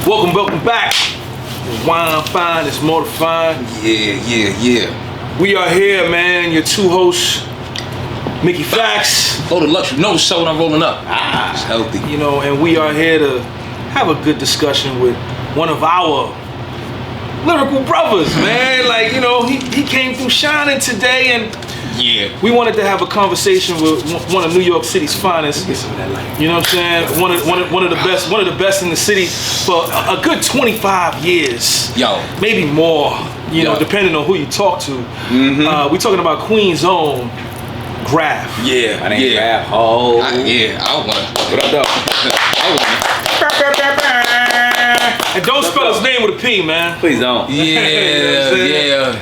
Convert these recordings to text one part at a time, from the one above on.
Welcome back. Wine fine, it's more fine. Yeah. We are here, man. Your two hosts, Mickey Factz. Oh, the luxury no soda, I'm rolling up. It's healthy. You know, and we are here to have a good discussion with one of our lyrical brothers, man. Like, you know, he came through shining today, and we wanted to have a conversation with one of New York City's finest. Get some of that light. You know what I'm saying? One of the best in the city for a good 25 years. Yo. Maybe more, you know, depending on who you talk to. We talking about Queen's own Grafh. Yeah. My name's Grafh. Oh. I wanna. What up, though? And don't spell his name with a P, man. Please don't. Yeah.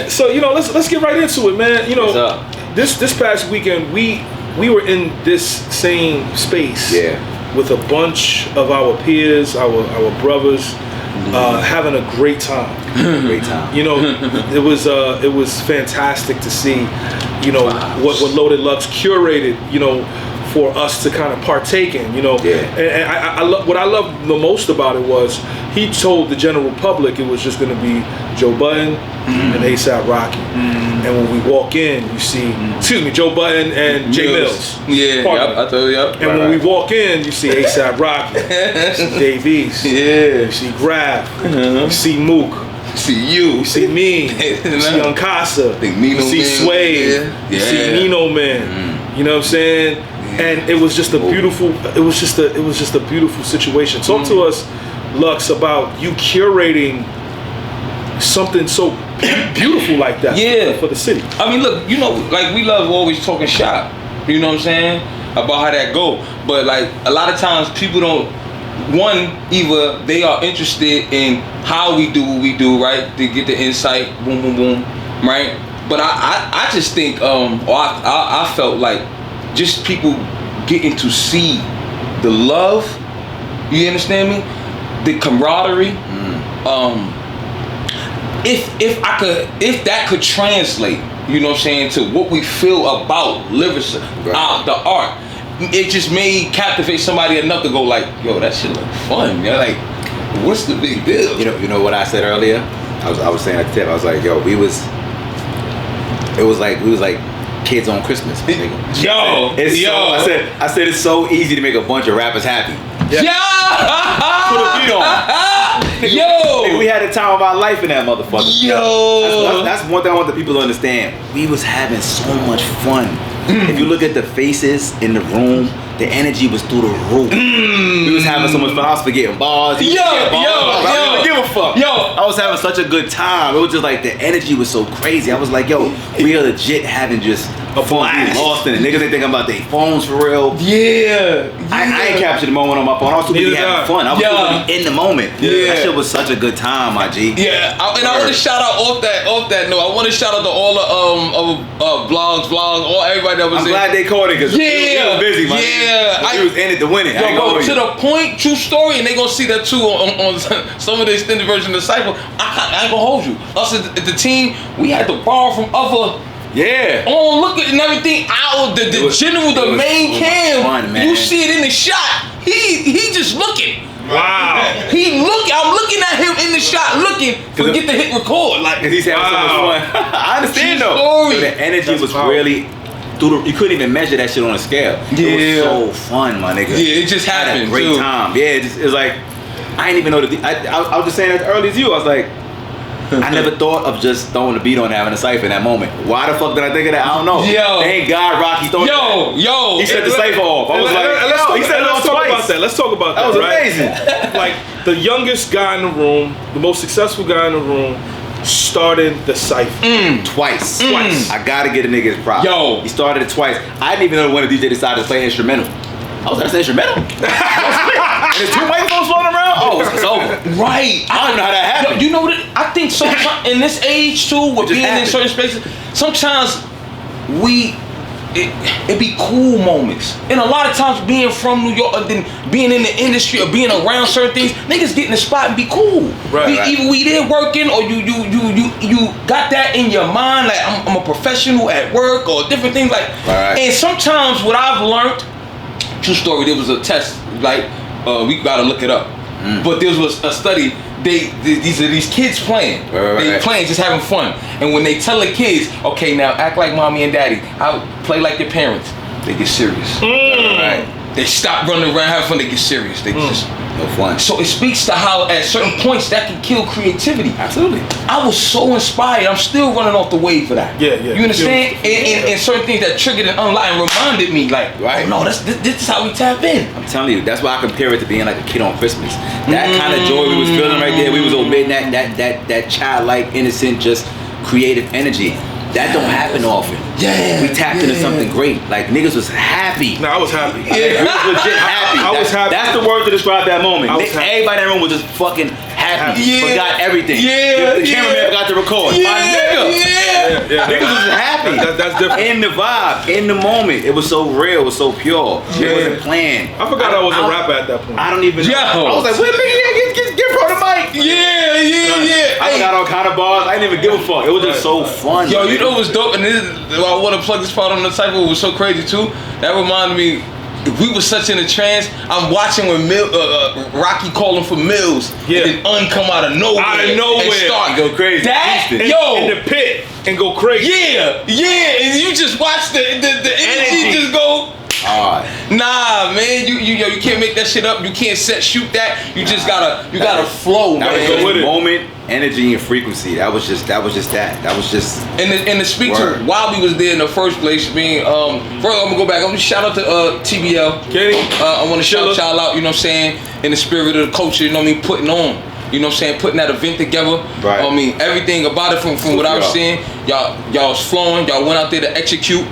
So, you know, let's get right into it, man. You know, What's up? This past weekend we were in this same space with a bunch of our peers, our brothers, having a great time. Great time. You know, it was fantastic to see, you know, what Loaded Lux curated, you know, for us to kind of partake in, you know. And I love what I love the most about it was he told the general public it was just going to be Joe Budden and A$AP Rocky. And when we walk in, you see, Joe Budden and Jay Mills. I told you. And when we walk in, you see A$AP Rocky, you see Dave East, you see Grafh, you see Mook. See you. You see me. You see Uncasa. You see Sway. You see Nino Man. You know what I'm saying? And it was just a beautiful. It was just a beautiful situation. Talk to us, Lux, about you curating something so beautiful like that for the city. I mean, look, you know, like we love always talking shop. You know what I'm saying? About how that go. But like a lot of times people don't. One, either they are interested in how we do what we do, right? To get the insight, boom, boom, boom, right? But I just think, I felt like just people getting to see the love, you understand me? The camaraderie. If that could translate, you know what I'm saying, to what we feel about lyricism, the art. It just may captivate somebody enough to go like, yo, that shit look fun. You're like, what's the big deal? You know what I said earlier? I was saying at the tip. I was like, yo, we was like kids on Christmas. Nigga. I said it's so easy to make a bunch of rappers happy. Put a beat on. Yo, we had a time of our life in that motherfucker. Yo, that's one thing I want the people to understand. We was having so much fun. If you look at the faces in the room, the energy was through the roof. We was having so much fun. I was forgetting bars. I didn't give a fuck. I was having such a good time. It was just like the energy was so crazy. I was like, yo, we are legit having just a fun. We lost in it. Niggas ain't thinking about their phones for real. I ain't captured the moment on my phone. I was too busy having fun. I was too busy in the moment. That shit was such a good time, my G. And I want to shout out off that note. I want to shout out to all the vlogs, all everybody that was I'm glad they caught it because we was busy, man. He was in it to win it. To the point, true story, and they gonna see that too on some of the extended version of the cycle. I ain't gonna hold you. Us as the team, we had to borrow from other. Look at and everything out the main cam. Fun, man. You see it in the shot. He just looking. Wow. I'm looking at him in the shot, looking to get the hit record. Like, he's having so much fun. I understand though. So the energy was really. You couldn't even measure that shit on a scale. It was so fun, my nigga. Yeah, it just happened. I had a great time. Yeah, it's like I didn't even know I was just saying as early as you. I was like, I never thought of just throwing the beat on having a cipher in that moment. Why the fuck did I think of that? I don't know. Thank God Rocky throwing He set the cipher off. I was like, he said it on twice. Let's talk about that. That was amazing. Like the youngest guy in the room, the most successful guy in the room, started the cipher twice. I gotta get a nigga his props. He started it twice. I didn't even know when the DJ decided to play instrumental. I was like, that's instrumental? And there's two microphones floating around? Oh, it's over. Right. I don't know how that happened. You know what? I think sometimes in this age too, with being in certain spaces, sometimes it be cool moments. And a lot of times being from New York and then being in the industry or being around certain things, niggas get in the spot and be cool. Either we there working or you got that in your mind, like I'm a professional at work or different things like. And sometimes what I've learned, true story, there was a test, like we gotta look it up. but there was a study. These are these kids playing. They playing, just having fun. And when they tell the kids, okay, now act like mommy and daddy, play like your parents, they get serious. Right? They stop running around having fun. They get serious. They just no fun. So it speaks to how at certain points that can kill creativity. Absolutely. I was so inspired. I'm still running off the wave for that. Yeah. You understand? And certain things that triggered and unlocked and reminded me, like, oh, no, this is how we tap in. I'm telling you, that's why I compare it to being like a kid on Christmas. That kind of joy we was feeling right there. We was omitting that childlike, innocent, just creative energy. That don't happen often. Yeah. We tapped into something great. Like niggas was happy. No, I was happy. Yeah. We was legit happy. I was happy. That's the word to describe that moment. happy. Everybody in that room was just fucking happy. Forgot everything. The cameraman forgot to record. My nigga. Niggas was happy. That's different. In the vibe, in the moment. It was so real. It was so pure. It wasn't planned. I forgot I was a rapper at that point. I don't even know. I was like, wait a minute, get pro the mic. Yeah. I got all kind of bars. I didn't even give a fuck. It was just so fun. Yo, you know what's dope? And I want to plug this part on the cypher. It was so crazy too. That reminded me. We were such in a trance. I'm watching when Rocky calling for Mills, and then Un come out of nowhere, and start go crazy. That in the pit and go crazy. Yeah, and you just watch the energy just go. Nah, man, you can't make that shit up. You can't shoot that. You just gotta flow, that man. Was moment, energy, and frequency. That was just that. And to speak to why we was there in the first place. I mean, first I'm gonna go back. I'm gonna shout out to TBL. Kenny. I want to shout y'all out. You know what I'm saying? In the spirit of the culture. You know what I mean? Putting on. You know what I'm saying? Putting that event together. Right. I mean, everything about it from what I was seeing. Y'all was flowing. Y'all went out there to execute.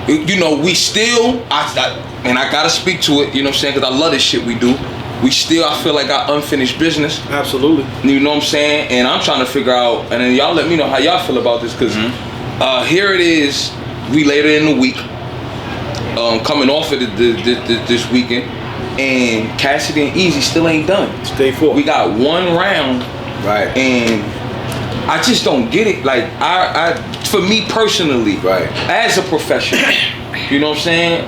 You know, we still, and I gotta speak to it, you know what I'm saying, because I love this shit we do. We still, I feel like, got unfinished business. Absolutely. You know what I'm saying? And I'm trying to figure out, and then y'all let me know how y'all feel about this, because here it is, we later in the week, coming off of this weekend, and Cassidy and Easy still ain't done. Stay for. We got one round, right? And I just don't get it. Like for me personally, right, as a professional, you know what I'm saying?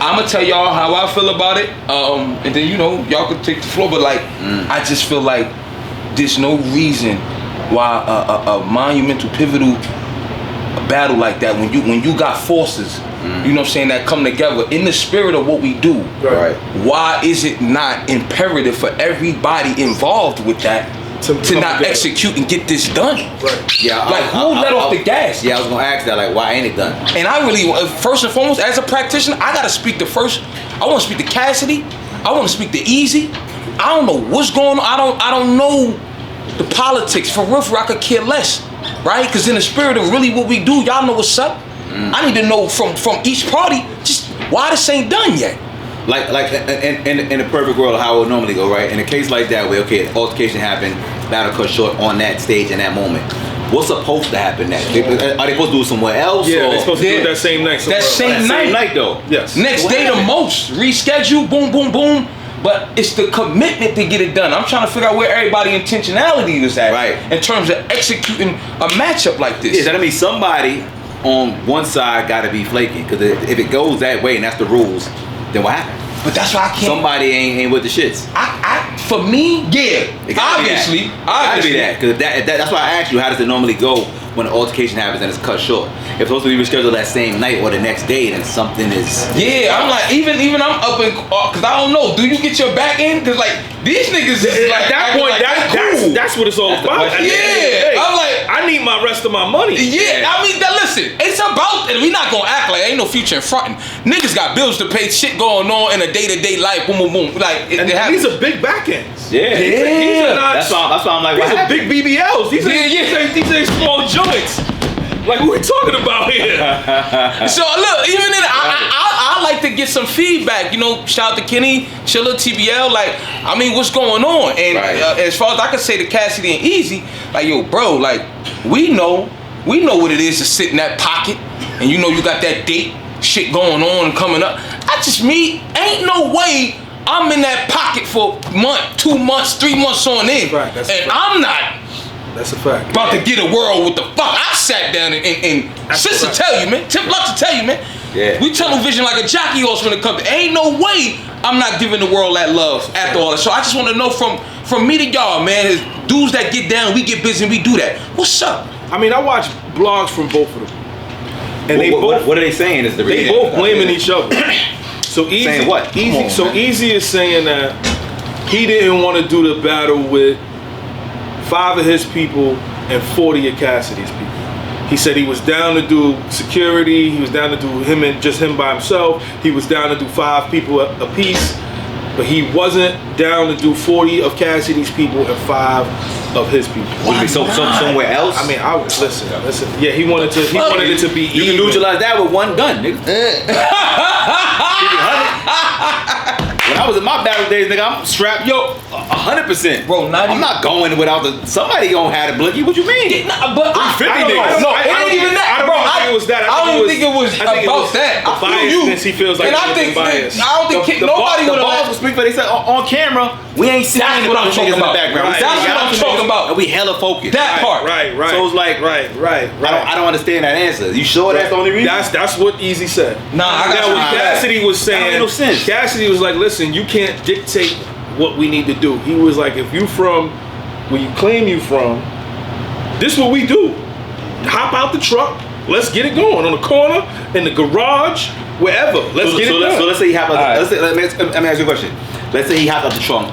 I'm gonna tell y'all how I feel about it, and then y'all can take the floor. But like, I just feel like there's no reason why a monumental, pivotal battle like that, when you got forces, you know what I'm saying, that come together in the spirit of what we do. Right. Why is it not imperative for everybody involved with that? To not execute and get this done. Right. Yeah. Like who let off the gas? Yeah, I was gonna ask that. Like, why ain't it done? And I really, first and foremost, as a practitioner, I gotta speak to first. I want to speak to Cassidy. I want to speak to Easy. I don't know what's going on. I don't know the politics. For real, I could care less, right? Because in the spirit of really what we do, y'all know what's up. I need to know from each party just why this ain't done yet. Like in the perfect world, how it would normally go, right? In a case like that, where altercation happened, battle cut short on that stage in that moment. What's supposed to happen next? Are they supposed to do it somewhere else? Yeah, they're supposed to do it that same night. That same night though. Yes. Next day the most. Reschedule, boom, boom, boom. But it's the commitment to get it done. I'm trying to figure out where everybody intentionality is at, right, in terms of executing a matchup like this. Yeah, that means somebody on one side got to be flaky, because if it goes that way and that's the rules, then what happened? But that's why I can't. Somebody ain't with the shits. For me, yeah, obviously, be that. Because that's why I asked you, how does it normally go when an altercation happens and it's cut short? If it's supposed to be rescheduled that same night or the next day, then something is. Yeah, I'm like, even I'm up in, because I don't know. Do you get your back in? Because like these niggas is like, at that point, like, that's what it's all about. Yeah, I'm like, I need my rest of my money. Yeah, I mean, listen, it's about, and we not gonna act like ain't no future in frontin'. Niggas got bills to pay, shit going on in a day-to-day life, boom, boom, boom. Like, these are big back ends. Yeah, these are not. That's why I'm like, these are big BBLs. These are small joints. Like, what we talking about here? So look, even in I like to get some feedback. You know, shout out to Kenny, Chilla, TBL. Like, I mean, what's going on? And as far as I can say to Cassidy and Easy, like, yo, bro, like, we know what it is to sit in that pocket, and you know you got that date shit going on and coming up. Ain't no way I'm in that pocket for a month, 2 months, 3 months on end, right, and I'm not. That's a fact. About to get a world with the fuck. I sat down and Sister tell you, man. Tip Lux to tell you, man. Yeah. We tunnel vision like a jockey horse when it comes. Ain't no way I'm not giving the world that love after all that. So I just want to know from me to y'all, man, is dudes that get down, we get busy and we do that. What's up? I mean, I watch blogs from both of them, and what are they saying? Is the they both blaming each other. So Easy, saying what? Easy is saying that he didn't want to do the battle with 5 of his people and 40 of Cassidy's people. He said he was down to do security. He was down to do him by himself. He was down to do 5 people a piece, but he wasn't down to do 40 of Cassidy's people and 5 of his people. Would it be somewhere else? I mean, I would listen. Yeah, he wanted it to be. You can neutralize that with one gun, nigga. When I was in my battle days, nigga, I'm strapped, 100%. Bro, I'm not going without somebody gonna have a blicky. What you mean? But I don't know. It ain't even that, bro. I don't even think it was about that. I feel you. He feels like, and I think nobody would have. The balls will speak for themselves on camera. We ain't seeing That's what I'm talking about. That's what I'm talking about. And we hella focused. That part. Right. So it's like, right. I don't understand that answer. You sure that's the only reason? That's what Easy said. Nah, I got what Cassidy was saying. That makes no sense. Cassidy was like, listen, you can't dictate what we need to do. He was like, if you from where you claim you from, this is what we do. Hop out the truck. Let's get it going on the corner, in the garage, wherever. Let's get it going. So let's say he hopped out. Let me ask you a question. Let's say he hopped out the trunk,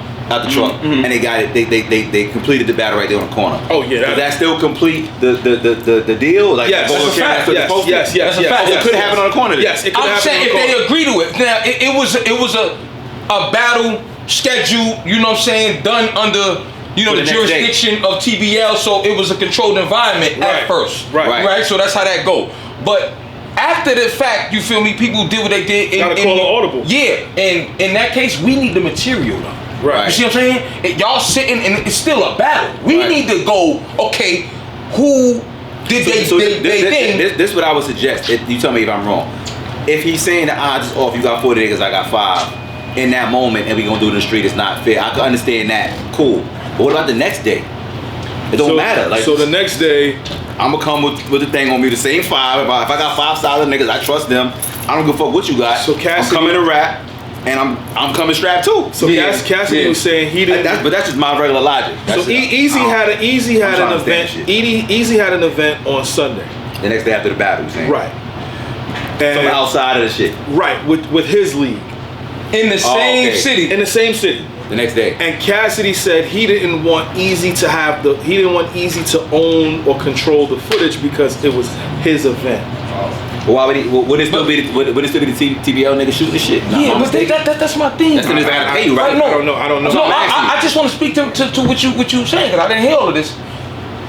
and they got it. They completed the battle right there on the corner. Oh yeah. Does that still complete the deal? Like, yes, that's a fact. Yes. That's a fact. It could happen on the corner. Yes, it could happen. I'm saying if they agree to it. Now it was a battle schedule. You know what I'm saying? Done under the jurisdiction of TBL, so it was a controlled environment at first. Right. So that's how that go. But after the fact, you feel me? People did what they did. Gotta call an audible. Yeah, and in that case, we need the material though. Right. You see what I'm saying? Y'all sitting and it's still a battle. We need to go. Okay, who did they think? This is what I would suggest. You tell me if I'm wrong. If he's saying the odds is off, you got 40 niggas, I got 5. In that moment, and we gonna do it in the street, it's not fair. I can understand that. Cool. But what about the next day? It don't matter. Like, so the next day, I'm gonna come with the thing on me, the same 5. If I got 5 solid niggas, I trust them. I don't give a fuck what you got. So Cassidy, I'm coming to rap, and I'm coming strapped too. So Cassidy was saying he didn't. But that's just my regular logic. So Easy had an event. Easy had an event on Sunday. The next day after the battle, you saying? Right. From outside of the shit. Right. With his league. In the same city. In the same city. The next day. And Cassidy said he didn't want Easy to own or control the footage because it was his event. Well, why would it still be the TBL nigga shooting the shit? Yeah, but that's my thing. That's the nigga gotta pay you, right? I don't know. No, I just want to speak to what you saying, because I didn't hear all of this.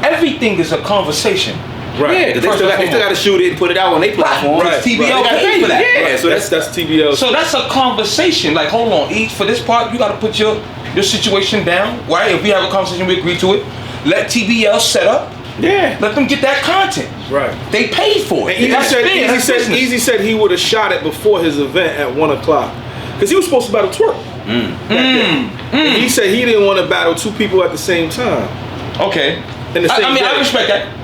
Everything is a conversation. Right. Yeah, they still got to shoot it and put it out on their platform. Right. TBL they gotta pay for that. Yeah, so that's TBL. So that's a conversation. Like, hold on, each for this part, you got to put your situation down. Right? If we have a conversation, we agree to it. Let TBL set up. Yeah. Let them get that content. Right. They paid for it. And Easy said he would have shot it before his event at 1 o'clock because he was supposed to battle Twerk. And he said he didn't want to battle 2 people at the same time. Okay. In the same day. I respect that.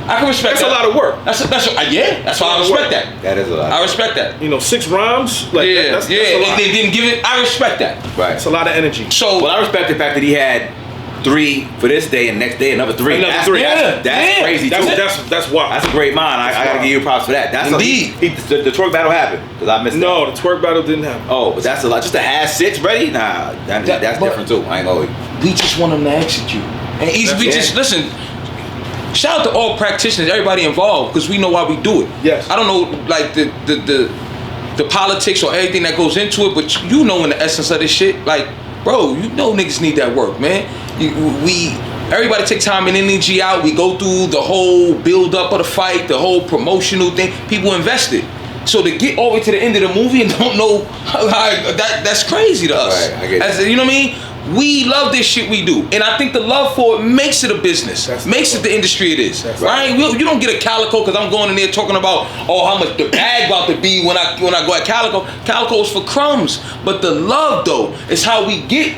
I can respect that. That's a lot of work. That's why I respect that. That is a lot. I respect that. 6 rhymes. Like that's a lot. And they didn't give it. I respect that. Right. It's a lot of energy. So, I respect the fact that he had 3 for this day and next day another 3. Another 3. That's crazy too. That's wild. That's a great mind. I gotta give you props for that. That's indeed. The twerk battle happened because I missed. No, the twerk battle didn't happen. Oh, but that's a lot. Just to have 6 ready? Nah, that's different too. I ain't gonna. We just want them to execute. And just listen. Shout out to all practitioners, everybody involved, because we know why we do it. Yes. I don't know like the politics or anything that goes into it, but you know in the essence of this shit, like, bro, you know niggas need that work, man. Everybody take time and energy out. We go through the whole build up of the fight, the whole promotional thing. People invested. So to get all the way to the end of the movie and don't know that's crazy to us. Right, I get it. You know what I mean? We love this shit we do, and I think the love for it makes it a business, makes it the industry it is. Right? You don't get a Calico because I'm going in there talking about how much the bag about to be when I go at Calico. Calico is for crumbs, but the love though is how we get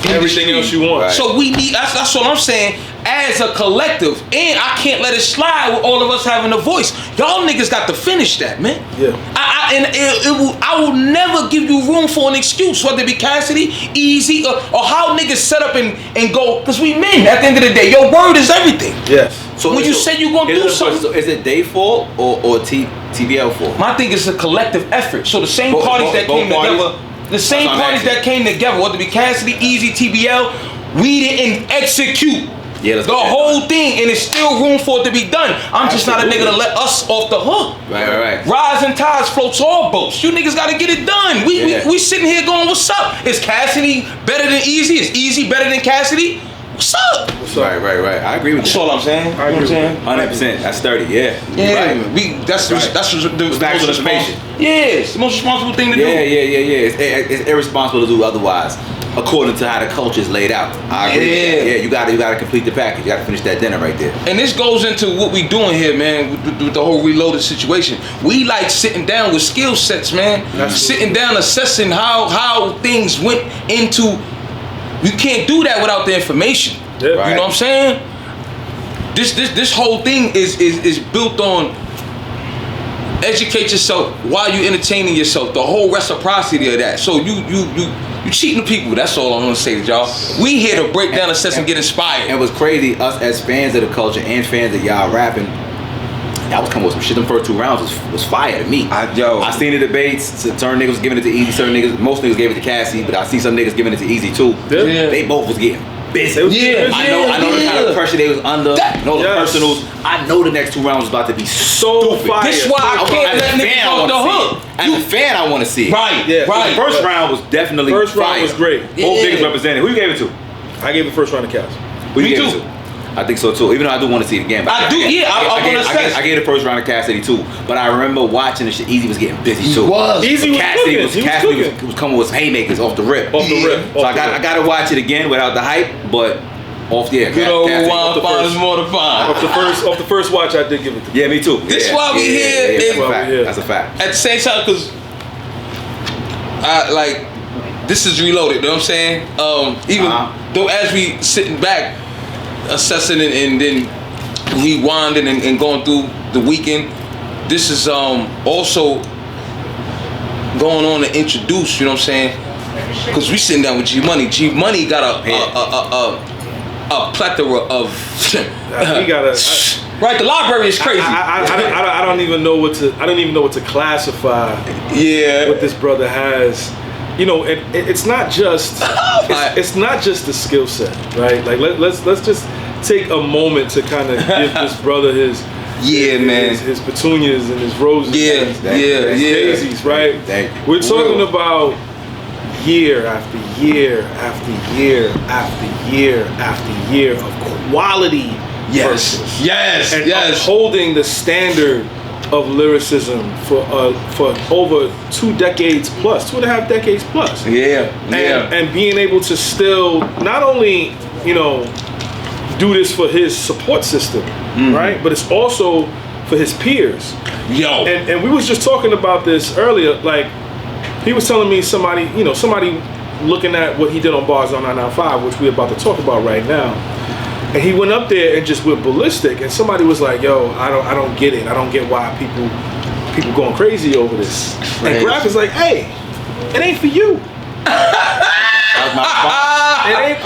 everything else you want. Right. So we need. That's what I'm saying. as a collective, and I can't let it slide with all of us having a voice. Y'all niggas got to finish that, man. Yeah. I will never give you room for an excuse, whether it be Cassidy, Easy, or how niggas set up and go, because we men, at the end of the day, your word is everything. Yes. So when you say you gonna do something. So is it their fault or TBL fault? My thing is a collective effort. So the same parties that came together, the same parties that came together, whether it be Cassidy, Easy, TBL, we didn't execute. Yeah, the whole thing, and it's still room for it to be done. I'm just not a nigga to let us off the hook. Right. Rising tides floats all boats. You niggas gotta get it done. We sitting here going, what's up? Is Cassidy better than Easy? Is Easy better than Cassidy? What's up? Right. I agree with That's you. all I'm saying. I agree with you. 100%. That's 30. Yeah. Yeah. Right. That's the Factual information. Yeah, it's the most responsible thing to do. Yeah. It's irresponsible to do otherwise, according to how the culture is laid out. I agree. Yeah, you gotta complete the package. You gotta finish that dinner right there. And this goes into what we doing here, man, with the whole reloaded situation. We like sitting down with skill sets, man. Sitting down, assessing how things went into. You can't do that without the information. Yeah. You know what I'm saying? This whole thing is built on educate yourself while you entertaining yourself. The whole reciprocity of that. So you cheating the people. That's all I'm gonna say to y'all. We here to break down, assess, and get inspired. And what's crazy, us as fans of the culture and fans of y'all rapping, y'all was coming with some shit. Them first 2 rounds was fire to me. I seen the debates. Certain niggas was giving it to Easy. Most niggas gave it to Cassie, but I see some niggas giving it to Easy too. Yeah. They both was getting busy. I know the kind of pressure they was under. Know the personals. I know the next 2 rounds was about to be so fire. This why I can't let niggas off the hook. As a fan, I want to see it. Right. The first round was definitely First fire. round was great. Both niggas represented. Who you gave it to? I gave the first round to Cass. Who you Me gave too. it to? I think so too. Even though I do want to see it again. But I gave the first round to Cassidy too. But I remember watching the shit. Easy was getting busy too. Easy was Cassidy was coming with haymakers off the rip. So I got to watch it again without the hype, but off Good old wine finds more to find. Off the first watch, I did give it to you. Yeah, me too. This why we here. That's a fact. At the same time, because I like this is reloaded. You know what I'm saying? Even though as we sitting back, assessing and then rewinding and going through the weekend, this is also going on to introduce. You know what I'm saying? Because we sitting down with G Money. G Money got a plethora of. He got a. Right, the library is crazy. I don't even know what to classify. Yeah. What this brother has, you know, it's not just it's not just the skill set, right? Like let's just take a moment to kind of give this brother his petunias and his roses, his daisies, right? We're talking about year after year after year after year after year of quality verses. Yes. Upholding the standard of lyricism for over 2 decades plus, 2.5 decades plus. And being able to still not only, you know, do this for his support system, right? But it's also for his peers. And we was just talking about this earlier, like he was telling me somebody looking at what he did on Bars on 995, which we're about to talk about right now. And he went up there and just went ballistic, and somebody was like, "Yo, I don't get it. I don't get why people going crazy over this." And Grafh is like, "Hey, it ain't for you.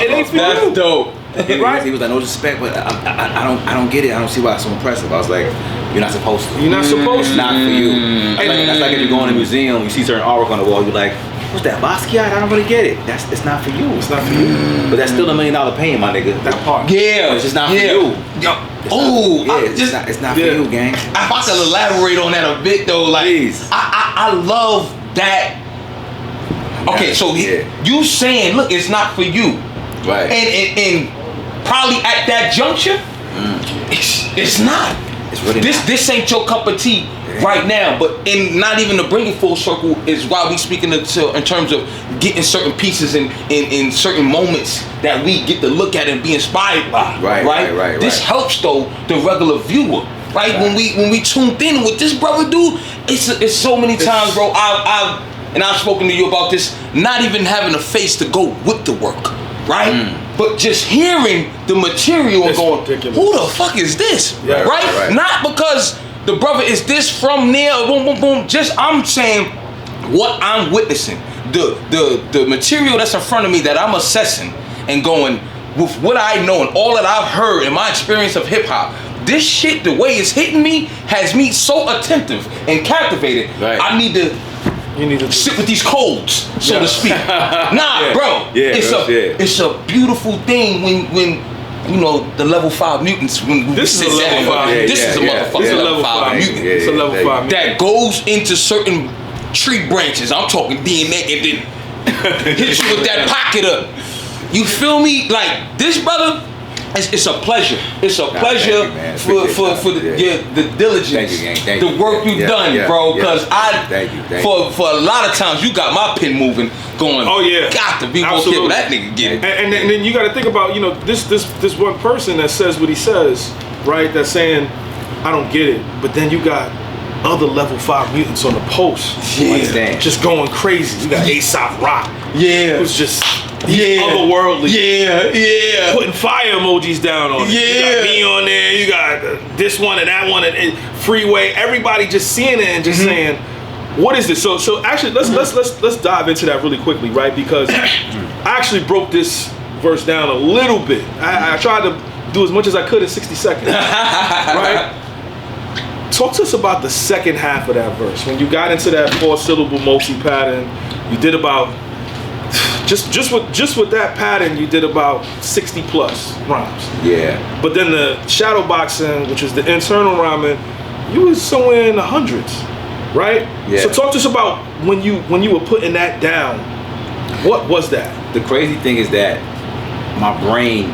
It ain't for you." That's dope. Right? He was like, "No disrespect, but I don't get it. I don't see why it's so impressive." I was like, "You're not supposed to. You're not supposed to. It's not for you." That's like if you go in a museum, you see certain artwork on the wall, you're like, "What's that, Basquiat? I don't really get it. It's not for you. It's not for you." But that's still $1 million painting, my nigga. That part. Yeah. But it's just not for you. It's not for you, gang. If I could elaborate on that a bit though, like I love that. Okay, so you saying, look, it's not for you, right? And probably at that juncture, it's not. It's really this ain't your cup of tea right now. But in not even to bring it full circle is why we speaking in terms of getting certain pieces in certain moments that we get to look at and be inspired by. Right. This helps though the regular viewer. Right? When we tuned in with this brother dude, it's so many times, bro. I've spoken to you about this, not even having a face to go with the work. right? But just hearing the material and going, ridiculous. who the fuck is this? Yeah, right? Not because the brother is this from there, boom, boom, boom. Just I'm saying what I'm witnessing. The material that's in front of me that I'm assessing and going with what I know and all that I've heard in my experience of hip hop. This shit, the way it's hitting me, has me so attentive and captivated. Right. I need to sit with these codes, so to speak. Nah, bro. Yeah, it's a beautiful thing when you know the level 5 mutants. When This is a level 5. This is a motherfucking level 5 mutant. It's a level 5 mutant. That goes into certain tree branches. I'm talking DNA, and then hit you with that pocket up. You feel me? Like this, brother. It's a pleasure. It's a pleasure for the diligence, Thank you. the work you've done, bro. Because Thank you. for a lot of times you got my pen moving, going. Oh yeah, got to be more careful. That nigga get it. And then you got to think about this one person that says what he says, right? That's saying I don't get it, but then you got other level 5 mutants on the post, just going crazy. You got Aesop Rock, who's just otherworldly, putting fire emojis down on it. You got me on there. You got this one and that one and Freeway. Everybody just seeing it and just saying, "What is this?" So actually, let's dive into that really quickly, right? Because I actually broke this verse down a little bit. I tried to do as much as I could in 60 seconds, right? Talk to us about the second half of that verse. When you got into that 4-syllable multi pattern, you did about just with that pattern, you did about 60 plus rhymes. Yeah. But then the shadow boxing, which is the internal rhyming, you was somewhere in the hundreds, right? Yeah. So talk to us about when you were putting that down. What was that? The crazy thing is that my brain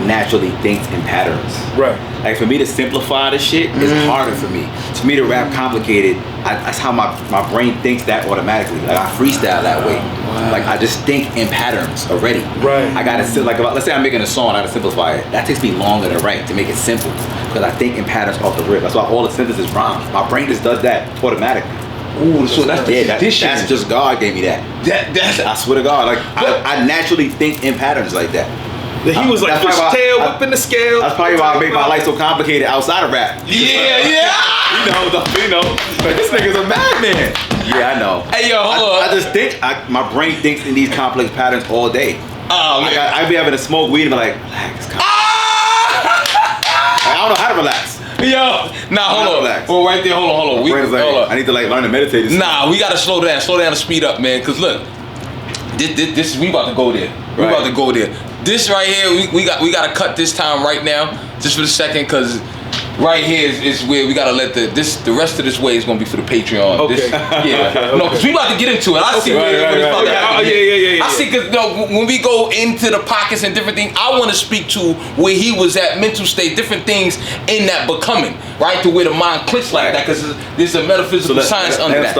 naturally thinks in patterns. Right. Like for me to simplify this shit is harder for me. For me to rap complicated, that's how my brain thinks that automatically. Like I freestyle that way. Like I just think in patterns already. Right. I gotta let's say I'm making a song, I gotta simplify it. That takes me longer to write, to make it simple. Because I think in patterns off the rip. That's why all the synthesis rhymes. My brain just does that automatically. Ooh, so that's that's just God gave me that. I swear to God, like I naturally think in patterns like that. He was like fishtail, whipping the scale. That's probably why I make my life so complicated outside of rap. Yeah. You know, but this nigga's a madman. Yeah, I know. Hey, yo, hold on. I just think, my brain thinks in these complex patterns all day. Oh, man. I'd be having to smoke weed and be like, relax, calm. I don't know how to relax. Yo, hold on. Relax. Well, right there, hold on. Hold on. I need to learn to meditate. Nah, we gotta slow down and speed up, man. Cause look, this we about to go there. We about to go there. This right here, we gotta cut this time right now, just for the second, cause right here is where we gotta let the rest of this way is gonna be for the Patreon. Okay. No, cause we about to get into it. I see where it's about to happen. Yeah. I see, cause when we go into the pockets and different things, I want to speak to where he was at, mental state, different things in that becoming, right, to where the mind clicks like that, cause there's a metaphysical science under that.